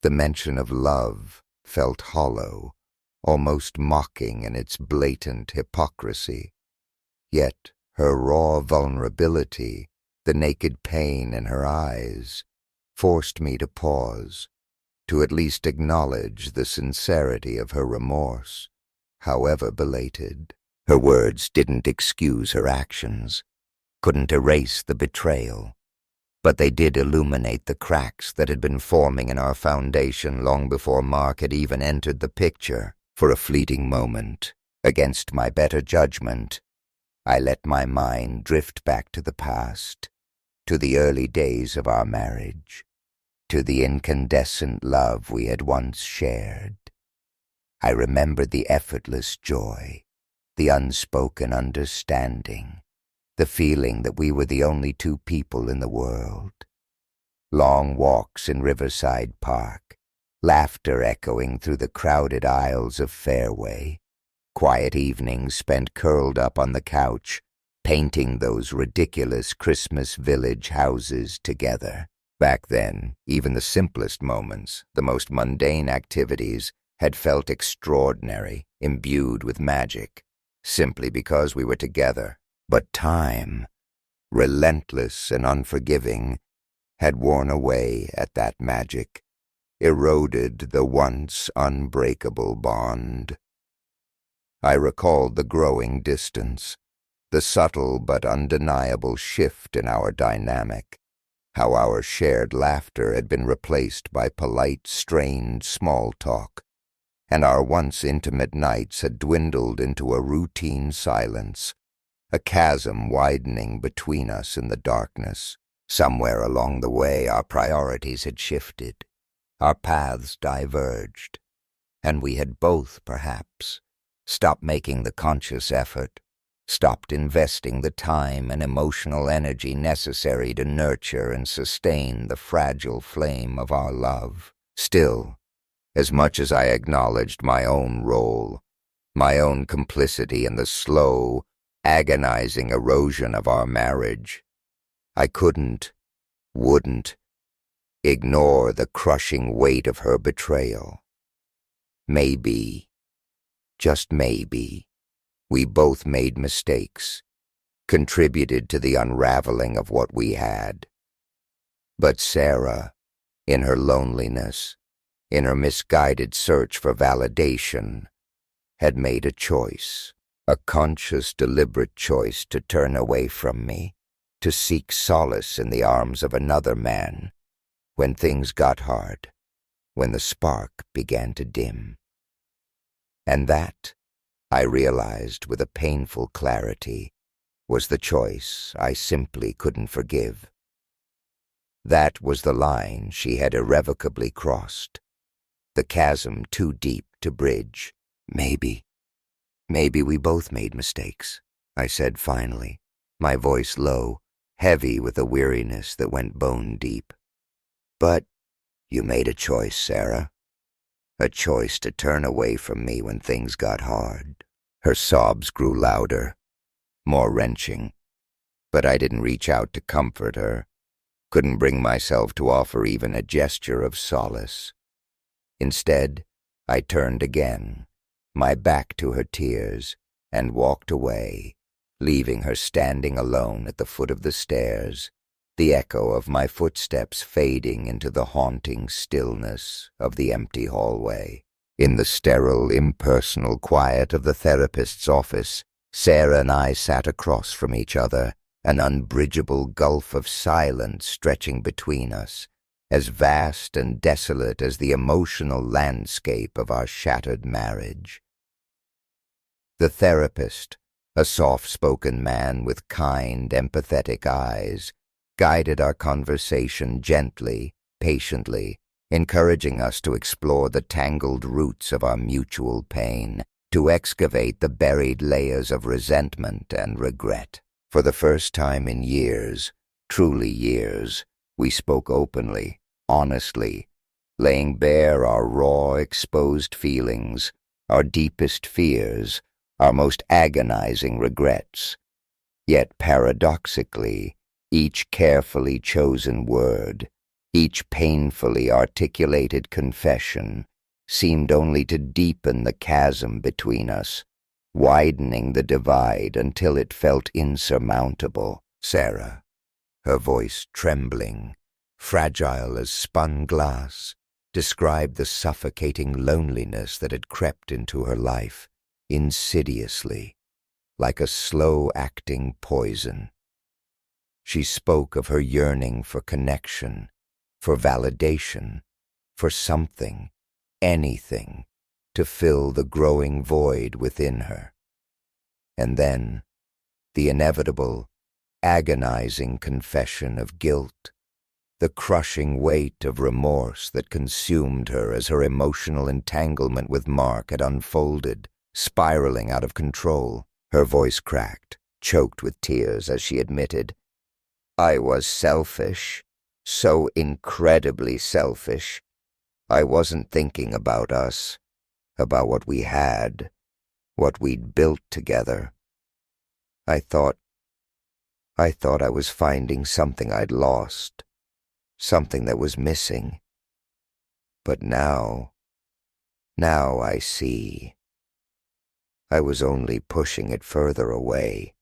The mention of love felt hollow, almost mocking in its blatant hypocrisy. Yet her raw vulnerability, the naked pain in her eyes, forced me to pause, to at least acknowledge the sincerity of her remorse, however belated. Her words didn't excuse her actions, couldn't erase the betrayal, but they did illuminate the cracks that had been forming in our foundation long before Mark had even entered the picture. For a fleeting moment, against my better judgment, I let my mind drift back to the past, to the early days of our marriage, to the incandescent love we had once shared. I remembered the effortless joy, the unspoken understanding, the feeling that we were the only two people in the world. Long walks in Riverside Park, laughter echoing through the crowded aisles of Fairway, quiet evenings spent curled up on the couch, painting those ridiculous Christmas village houses together. Back then, even the simplest moments, the most mundane activities, had felt extraordinary, imbued with magic, simply because we were together. But time, relentless and unforgiving, had worn away at that magic, eroded the once unbreakable bond. I recalled the growing distance, the subtle but undeniable shift in our dynamic, how our shared laughter had been replaced by polite, strained small talk, and our once intimate nights had dwindled into a routine silence, a chasm widening between us in the darkness. Somewhere along the way our priorities had shifted, our paths diverged, and we had both, perhaps, stopped making the conscious effort, stopped investing the time and emotional energy necessary to nurture and sustain the fragile flame of our love. Still, as much as I acknowledged my own role, my own complicity in the slow, agonizing erosion of our marriage, I wouldn't, ignore the crushing weight of her betrayal. Maybe, just maybe, we both made mistakes, contributed to the unraveling of what we had. But Sarah, in her loneliness, in her misguided search for validation, had made a choice, a conscious, deliberate choice to turn away from me, to seek solace in the arms of another man, when things got hard, when the spark began to dim. And that, I realized with a painful clarity, was the choice I simply couldn't forgive. That was the line she had irrevocably crossed, the chasm too deep to bridge. Maybe we both made mistakes, I said finally, my voice low, heavy with a weariness that went bone deep. But you made a choice, Sarah. A choice to turn away from me when things got hard. Her sobs grew louder, more wrenching, but I didn't reach out to comfort her, couldn't bring myself to offer even a gesture of solace. Instead, I turned again, my back to her tears, and walked away, leaving her standing alone at the foot of the stairs, the echo of my footsteps fading into the haunting stillness of the empty hallway. In the sterile, impersonal quiet of the therapist's office, Sarah and I sat across from each other, an unbridgeable gulf of silence stretching between us, as vast and desolate as the emotional landscape of our shattered marriage. The therapist, a soft-spoken man with kind, empathetic eyes, guided our conversation gently, patiently, encouraging us to explore the tangled roots of our mutual pain, to excavate the buried layers of resentment and regret. For the first time in years, truly years, we spoke openly, honestly, laying bare our raw, exposed feelings, our deepest fears, our most agonizing regrets. Yet paradoxically, each carefully chosen word, each painfully articulated confession, seemed only to deepen the chasm between us, widening the divide until it felt insurmountable. Sarah, her voice trembling, fragile as spun glass, described the suffocating loneliness that had crept into her life, insidiously, like a slow-acting poison. She spoke of her yearning for connection, for validation, for something, anything, to fill the growing void within her. And then, the inevitable, agonizing confession of guilt, the crushing weight of remorse that consumed her as her emotional entanglement with Mark had unfolded, spiraling out of control. Her voice cracked, choked with tears as she admitted, "I was selfish, so incredibly selfish. I wasn't thinking about us, about what we had, what we'd built together. I thought I was finding something I'd lost, something that was missing. But now I see. I was only pushing it further away,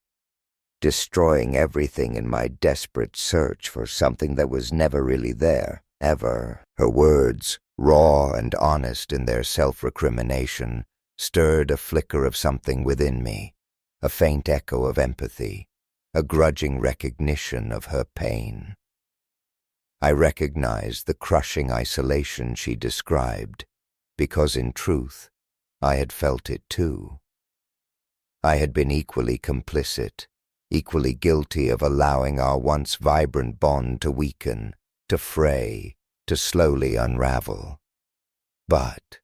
destroying everything in my desperate search for something that was never really there, ever." Her words, raw and honest in their self-recrimination, stirred a flicker of something within me, a faint echo of empathy, a grudging recognition of her pain. I recognized the crushing isolation she described, because in truth, I had felt it too. I had been equally complicit, equally guilty of allowing our once vibrant bond to weaken, to fray, to slowly unravel. But,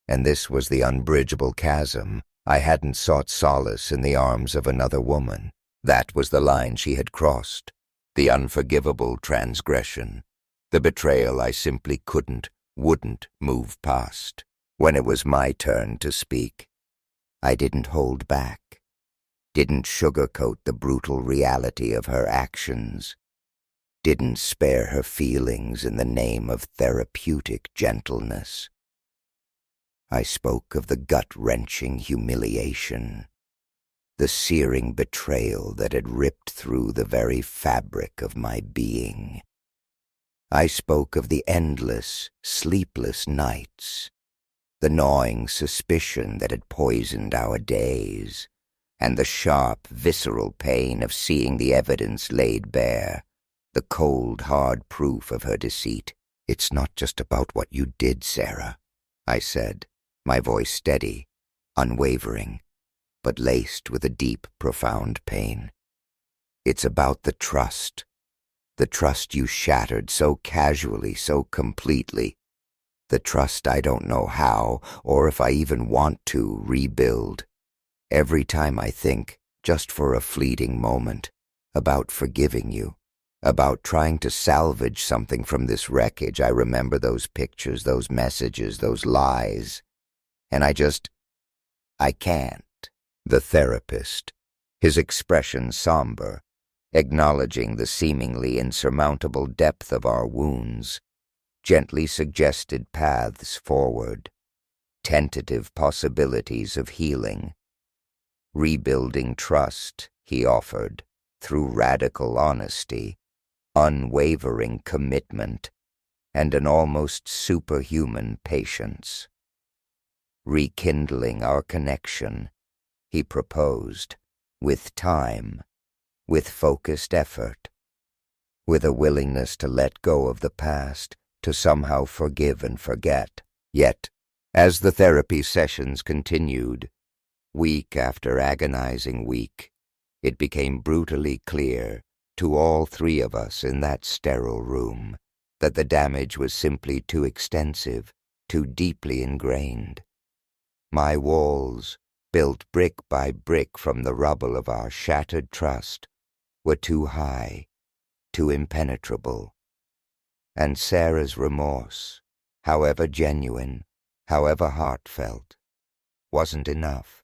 and this was the unbridgeable chasm, I hadn't sought solace in the arms of another woman. That was the line she had crossed, the unforgivable transgression, the betrayal I simply wouldn't move past. When it was my turn to speak, I didn't hold back, didn't sugarcoat the brutal reality of her actions, didn't spare her feelings in the name of therapeutic gentleness. I spoke of the gut-wrenching humiliation, the searing betrayal that had ripped through the very fabric of my being. I spoke of the endless, sleepless nights, the gnawing suspicion that had poisoned our days, and the sharp, visceral pain of seeing the evidence laid bare, the cold, hard proof of her deceit. "It's not just about what you did, Sarah," I said, my voice steady, unwavering, but laced with a deep, profound pain. "It's about the trust you shattered so casually, so completely, the trust I don't know how, or if I even want to, rebuild. Every time I think, just for a fleeting moment, about forgiving you, about trying to salvage something from this wreckage, I remember those pictures, those messages, those lies. And I can't." The therapist, his expression somber, acknowledging the seemingly insurmountable depth of our wounds, gently suggested paths forward, tentative possibilities of healing. Rebuilding trust, he offered, through radical honesty, unwavering commitment, and an almost superhuman patience. Rekindling our connection, he proposed, with time, with focused effort, with a willingness to let go of the past, to somehow forgive and forget. Yet, as the therapy sessions continued, week after agonizing week, it became brutally clear to all three of us in that sterile room that the damage was simply too extensive, too deeply ingrained. My walls, built brick by brick from the rubble of our shattered trust, were too high, too impenetrable. And Sarah's remorse, however genuine, however heartfelt, wasn't enough,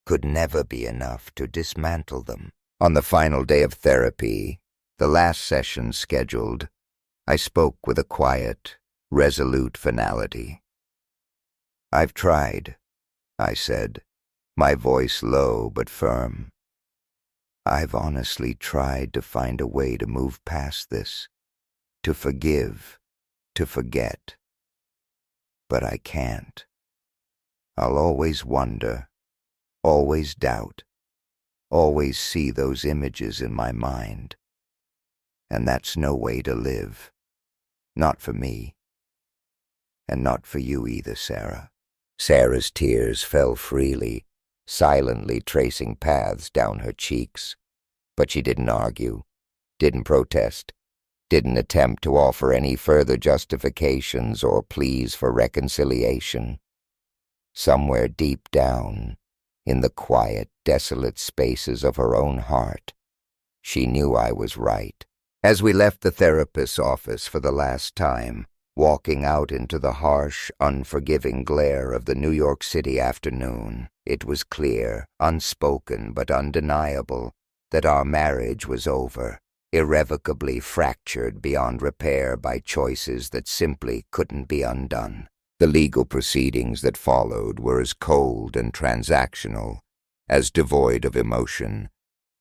could never be enough to dismantle them. On the final day of therapy, the last session scheduled, I spoke with a quiet, resolute finality. "I've tried," I said, my voice low but firm. "I've honestly tried to find a way to move past this, to forgive, to forget. But I can't. I'll always wonder, always doubt, always see those images in my mind. And that's no way to live. Not for me. And not for you either, Sarah." Sarah's tears fell freely, silently tracing paths down her cheeks. But she didn't argue, didn't protest, didn't attempt to offer any further justifications or pleas for reconciliation. Somewhere deep down, in the quiet, desolate spaces of her own heart, she knew I was right. As we left the therapist's office for the last time, walking out into the harsh, unforgiving glare of the New York City afternoon, it was clear, unspoken but undeniable, that our marriage was over, irrevocably fractured beyond repair by choices that simply couldn't be undone. The legal proceedings that followed were as cold and transactional, as devoid of emotion,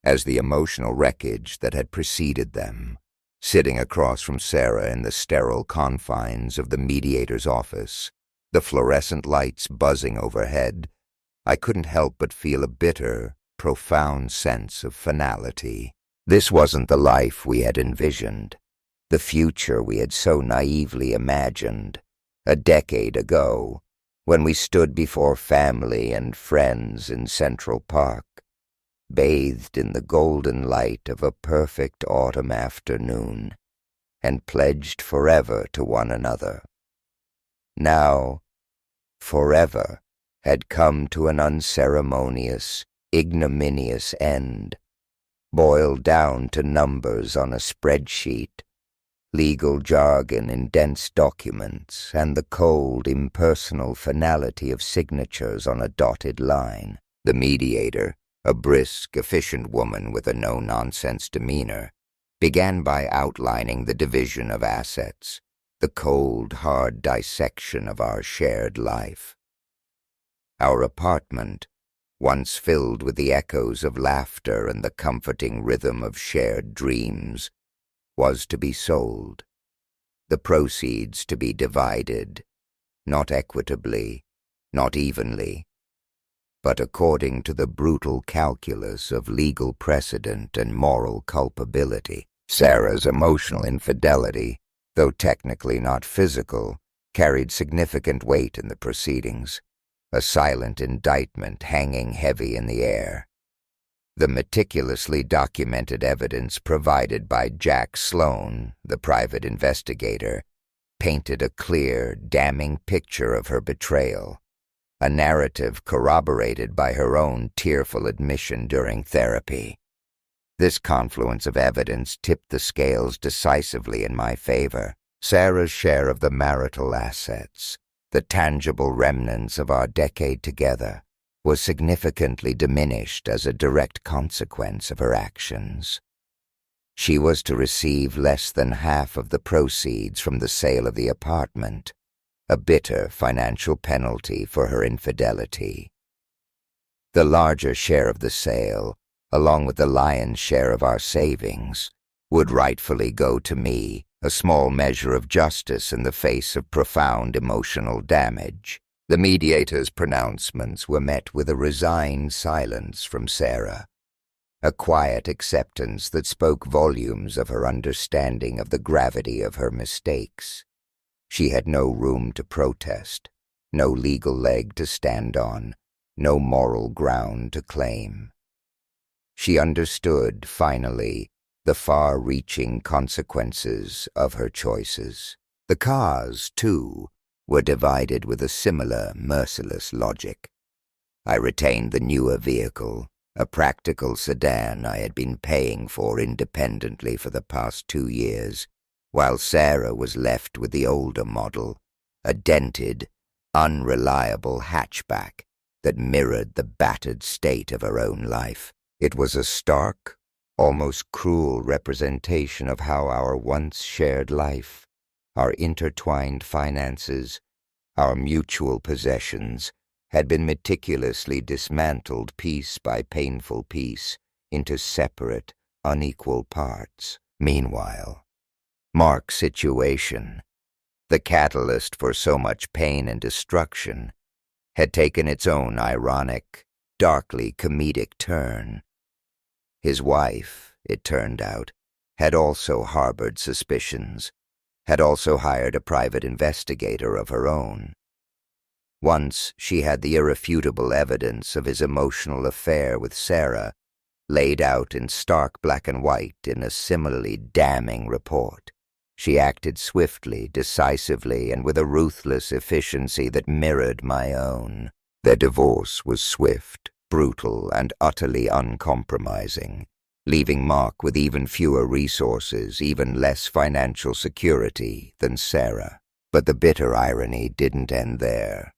as the emotional wreckage that had preceded them. Sitting across from Sarah in the sterile confines of the mediator's office, the fluorescent lights buzzing overhead, I couldn't help but feel a bitter, profound sense of finality. This wasn't the life we had envisioned, the future we had so naively imagined a decade ago, when we stood before family and friends in Central Park, bathed in the golden light of a perfect autumn afternoon, and pledged forever to one another. Now, forever had come to an unceremonious, ignominious end, boiled down to numbers on a spreadsheet, legal jargon in dense documents, and the cold, impersonal finality of signatures on a dotted line. The mediator, a brisk, efficient woman with a no-nonsense demeanor, began by outlining the division of assets, the cold, hard dissection of our shared life. Our apartment, once filled with the echoes of laughter and the comforting rhythm of shared dreams, was to be sold, the proceeds to be divided, not equitably, not evenly, but according to the brutal calculus of legal precedent and moral culpability. Sarah's emotional infidelity, though technically not physical, carried significant weight in the proceedings, a silent indictment hanging heavy in the air. The meticulously documented evidence provided by Jack Sloan, the private investigator, painted a clear, damning picture of her betrayal, a narrative corroborated by her own tearful admission during therapy. This confluence of evidence tipped the scales decisively in my favor. Sarah's share of the marital assets, the tangible remnants of our decade together, was significantly diminished as a direct consequence of her actions. She was to receive less than half of the proceeds from the sale of the apartment, a bitter financial penalty for her infidelity. The larger share of the sale, along with the lion's share of our savings, would rightfully go to me, a small measure of justice in the face of profound emotional damage. The mediator's pronouncements were met with a resigned silence from Sarah, a quiet acceptance that spoke volumes of her understanding of the gravity of her mistakes. She had no room to protest, no legal leg to stand on, no moral ground to claim. She understood, finally, the far-reaching consequences of her choices. The cars, too, were divided with a similar merciless logic. I retained the newer vehicle, a practical sedan I had been paying for independently for the past 2 years, while Sarah was left with the older model, a dented, unreliable hatchback that mirrored the battered state of her own life. It was a stark, almost cruel representation of how our once shared life, our intertwined finances, our mutual possessions, had been meticulously dismantled piece by painful piece into separate, unequal parts. Meanwhile, Mark's situation, the catalyst for so much pain and destruction, had taken its own ironic, darkly comedic turn. His wife, it turned out, had also harbored suspicions, had also hired a private investigator of her own. Once she had the irrefutable evidence of his emotional affair with Sarah laid out in stark black and white in a similarly damning report. She acted swiftly, decisively, and with a ruthless efficiency that mirrored my own. Their divorce was swift, brutal, and utterly uncompromising, leaving Mark with even fewer resources, even less financial security than Sarah. But the bitter irony didn't end there.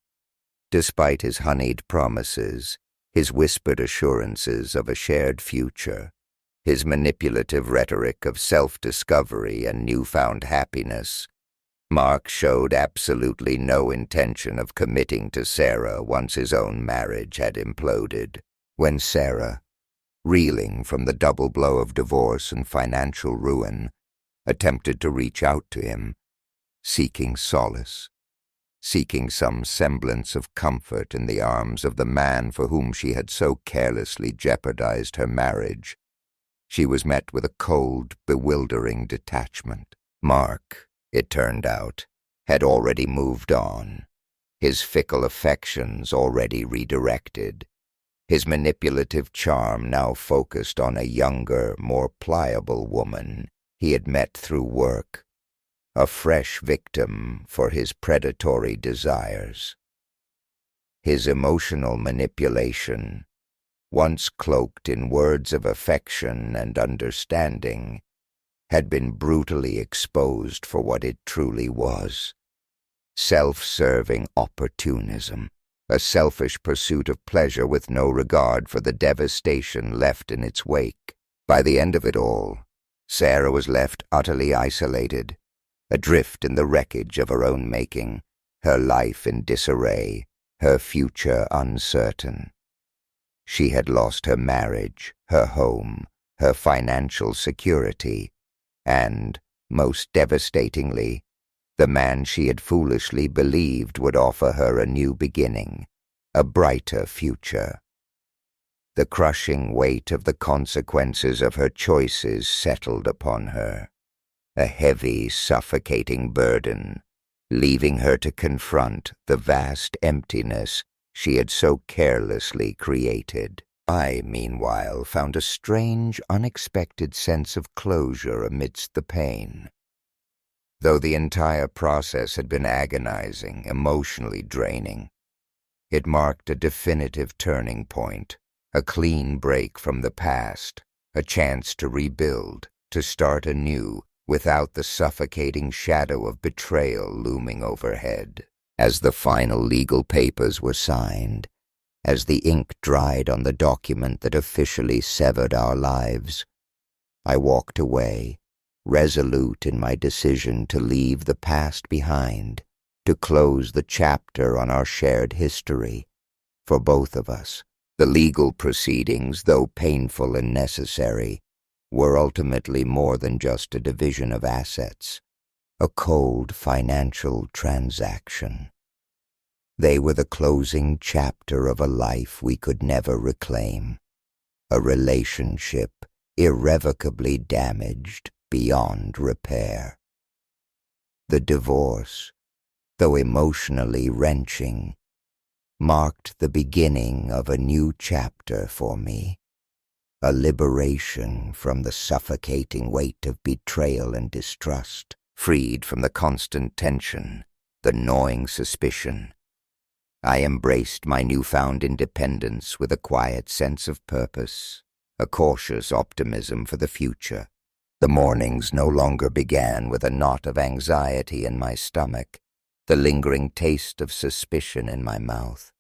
Despite his honeyed promises, his whispered assurances of a shared future, his manipulative rhetoric of self-discovery and newfound happiness, Mark showed absolutely no intention of committing to Sarah once his own marriage had imploded. When Sarah, reeling from the double blow of divorce and financial ruin, attempted to reach out to him, seeking solace, seeking some semblance of comfort in the arms of the man for whom she had so carelessly jeopardized her marriage, she was met with a cold, bewildering detachment. Mark, it turned out, had already moved on, his fickle affections already redirected, his manipulative charm now focused on a younger, more pliable woman he had met through work, a fresh victim for his predatory desires. His emotional manipulation, once cloaked in words of affection and understanding, had been brutally exposed for what it truly was: self-serving opportunism, a selfish pursuit of pleasure with no regard for the devastation left in its wake. By the end of it all, Sarah was left utterly isolated, adrift in the wreckage of her own making, her life in disarray, her future uncertain. She had lost her marriage, her home, her financial security, and, most devastatingly, the man she had foolishly believed would offer her a new beginning, a brighter future. The crushing weight of the consequences of her choices settled upon her, a heavy, suffocating burden, leaving her to confront the vast emptiness she had so carelessly created. I, meanwhile, found a strange, unexpected sense of closure amidst the pain. Though the entire process had been agonizing, emotionally draining, it marked a definitive turning point, a clean break from the past, a chance to rebuild, to start anew, without the suffocating shadow of betrayal looming overhead. As the final legal papers were signed, as the ink dried on the document that officially severed our lives, I walked away, resolute in my decision to leave the past behind, to close the chapter on our shared history, for both of us. The legal proceedings, though painful and necessary, were ultimately more than just a division of assets, a cold financial transaction. They were the closing chapter of a life we could never reclaim, a relationship irrevocably damaged beyond repair. The divorce, though emotionally wrenching, marked the beginning of a new chapter for me, a liberation from the suffocating weight of betrayal and distrust, freed from the constant tension, the gnawing suspicion. I embraced my newfound independence with a quiet sense of purpose, a cautious optimism for the future. The mornings no longer began with a knot of anxiety in my stomach, the lingering taste of suspicion in my mouth.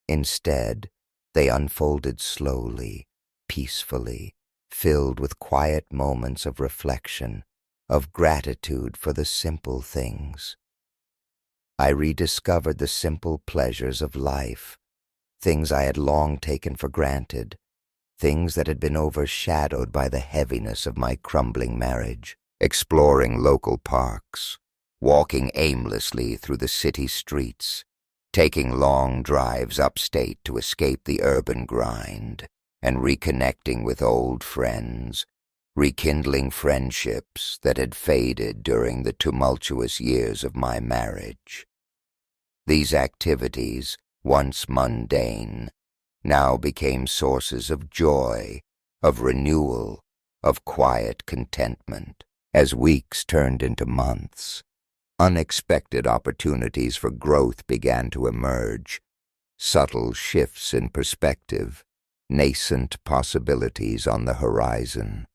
Instead, they unfolded slowly, peacefully, filled with quiet moments of reflection, of gratitude for the simple things. I rediscovered the simple pleasures of life, things I had long taken for granted, things that had been overshadowed by the heaviness of my crumbling marriage. Exploring local parks, walking aimlessly through the city streets, taking long drives upstate to escape the urban grind, and reconnecting with old friends, rekindling friendships that had faded during the tumultuous years of my marriage. These activities, once mundane, now became sources of joy, of renewal, of quiet contentment. As weeks turned into months, unexpected opportunities for growth began to emerge, subtle shifts in perspective, nascent possibilities on the horizon.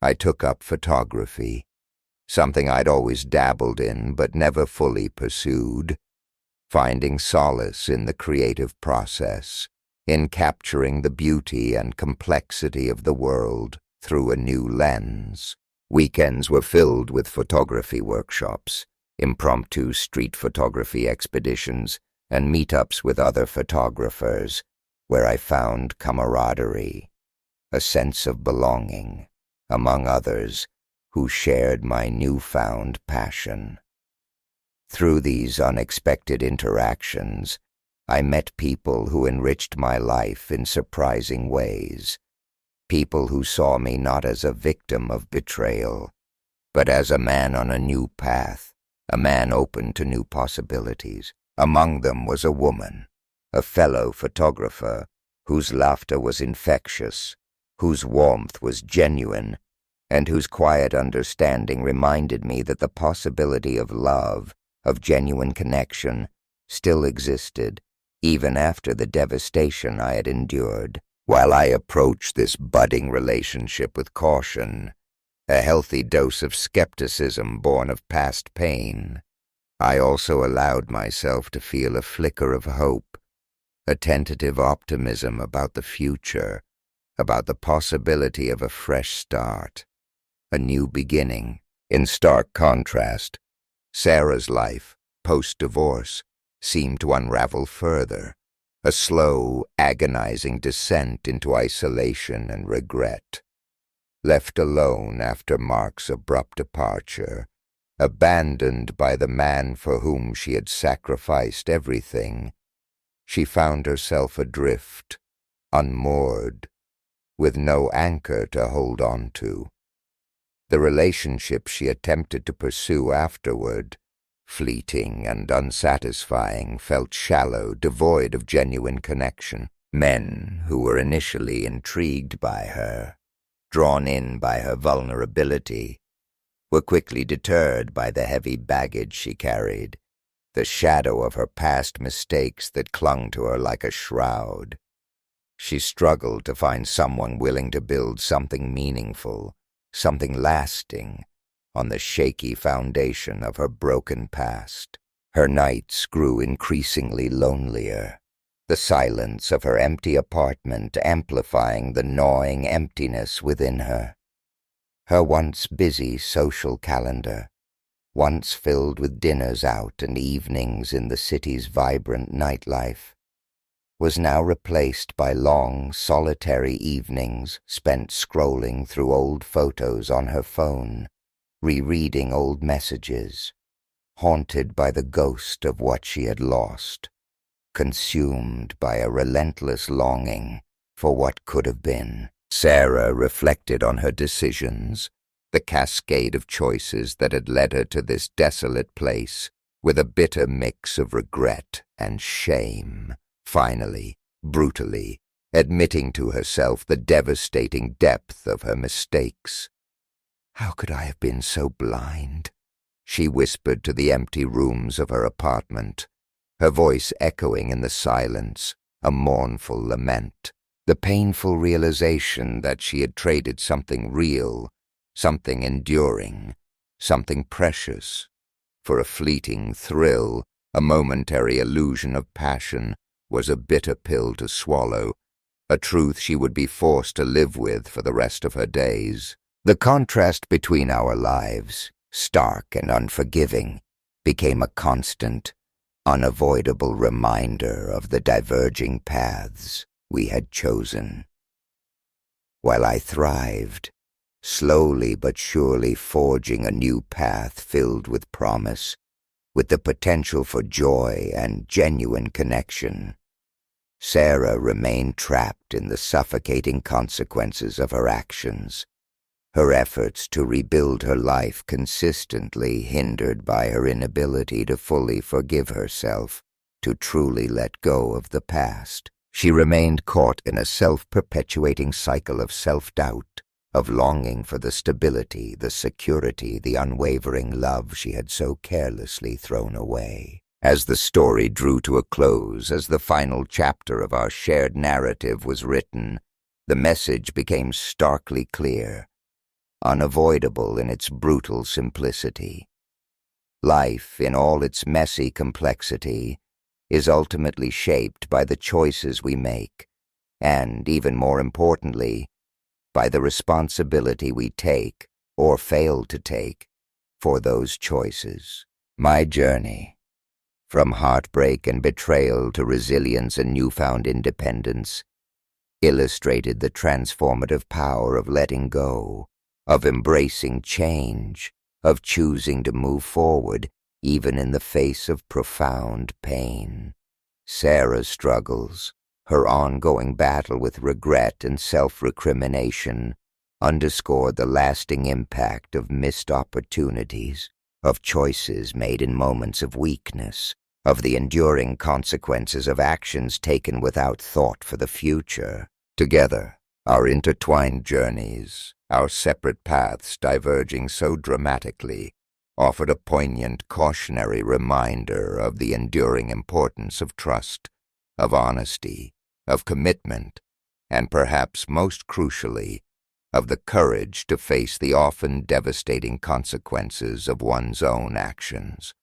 I took up photography, something I'd always dabbled in but never fully pursued, finding solace in the creative process, in capturing the beauty and complexity of the world through a new lens. Weekends were filled with photography workshops, impromptu street photography expeditions, and meetups with other photographers, where I found camaraderie, a sense of belonging, among others who shared my newfound passion. Through these unexpected interactions, I met people who enriched my life in surprising ways. People who saw me not as a victim of betrayal, but as a man on a new path, a man open to new possibilities. Among them was a woman, a fellow photographer, whose laughter was infectious, whose warmth was genuine, and whose quiet understanding reminded me that the possibility of love, of genuine connection, still existed, even after the devastation I had endured. While I approached this budding relationship with caution, a healthy dose of skepticism born of past pain, I also allowed myself to feel a flicker of hope, a tentative optimism about the future, about the possibility of a fresh start, a new beginning. In stark contrast, Sarah's life, post-divorce, seemed to unravel further, a slow, agonizing descent into isolation and regret. Left alone after Mark's abrupt departure, abandoned by the man for whom she had sacrificed everything, she found herself adrift, unmoored, with no anchor to hold on to. The relationship she attempted to pursue afterward, fleeting and unsatisfying, felt shallow, devoid of genuine connection. Men who were initially intrigued by her, drawn in by her vulnerability, were quickly deterred by the heavy baggage she carried, the shadow of her past mistakes that clung to her like a shroud. She struggled to find someone willing to build something meaningful, something lasting, on the shaky foundation of her broken past. Her nights grew increasingly lonelier, the silence of her empty apartment amplifying the gnawing emptiness within her. Her once busy social calendar, once filled with dinners out and evenings in the city's vibrant nightlife, was now replaced by long, solitary evenings spent scrolling through old photos on her phone, rereading old messages, haunted by the ghost of what she had lost, consumed by a relentless longing for what could have been. Sarah reflected on her decisions, the cascade of choices that had led her to this desolate place, with a bitter mix of regret and shame, finally, brutally, admitting to herself the devastating depth of her mistakes. "How could I have been so blind?" she whispered to the empty rooms of her apartment, her voice echoing in the silence, a mournful lament. The painful realization that she had traded something real, something enduring, something precious, for a fleeting thrill, a momentary illusion of passion, was a bitter pill to swallow, a truth she would be forced to live with for the rest of her days. The contrast between our lives, stark and unforgiving, became a constant, unavoidable reminder of the diverging paths we had chosen. While I thrived, slowly but surely forging a new path filled with promise, with the potential for joy and genuine connection, Sarah remained trapped in the suffocating consequences of her actions, her efforts to rebuild her life consistently hindered by her inability to fully forgive herself, to truly let go of the past. She remained caught in a self-perpetuating cycle of self-doubt, of longing for the stability, the security, the unwavering love she had so carelessly thrown away. As the story drew to a close, as the final chapter of our shared narrative was written, the message became starkly clear, unavoidable in its brutal simplicity. Life, in all its messy complexity, is ultimately shaped by the choices we make, and, even more importantly, by the responsibility we take, or fail to take, for those choices. My journey, from heartbreak and betrayal to resilience and newfound independence, illustrated the transformative power of letting go, of embracing change, of choosing to move forward even in the face of profound pain. Sarah's struggles, her ongoing battle with regret and self-recrimination, underscored the lasting impact of missed opportunities, of choices made in moments of weakness, of the enduring consequences of actions taken without thought for the future. Together, our intertwined journeys, our separate paths diverging so dramatically, offered a poignant cautionary reminder of the enduring importance of trust, of honesty, of commitment, and perhaps most crucially, of the courage to face the often devastating consequences of one's own actions.